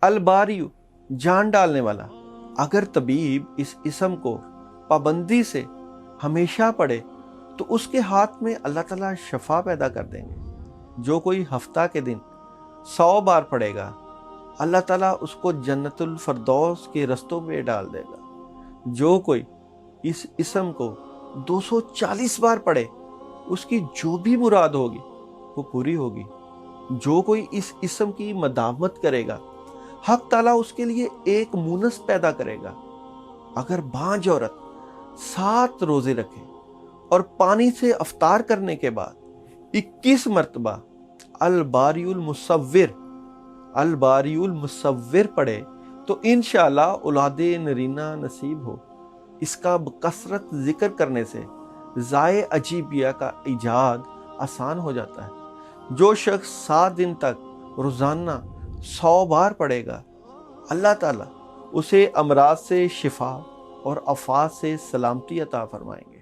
الباری جان ڈالنے والا، اگر طبیب اس اسم کو پابندی سے ہمیشہ پڑھے تو اس کے ہاتھ میں اللہ تعالیٰ شفا پیدا کر دیں گے۔ جو کوئی ہفتہ کے دن 100 بار پڑھے گا، اللہ تعالیٰ اس کو جنت الفردوس کے رستوں میں ڈال دے گا۔ جو کوئی اس اسم کو 240 بار پڑھے، اس کی جو بھی مراد ہوگی وہ پوری ہوگی۔ جو کوئی اس اسم کی مداومت کرے گا، حق تعالیٰ اس کے لیے ایک مونس پیدا کرے گا۔ اگر بانجھ عورت 7 روزے رکھے اور پانی سے افطار کرنے کے بعد 21 مرتبہ الباری المصور پڑھے تو انشاءاللہ اولاد نرینہ نصیب ہو۔ اس کا بکثرت ذکر کرنے سے ضائع عجیبیہ کا ایجاد آسان ہو جاتا ہے۔ جو شخص 7 دن تک روزانہ 100 بار پڑھے گا، اللہ تعالیٰ اسے امراض سے شفا اور آفات سے سلامتی عطا فرمائیں گے۔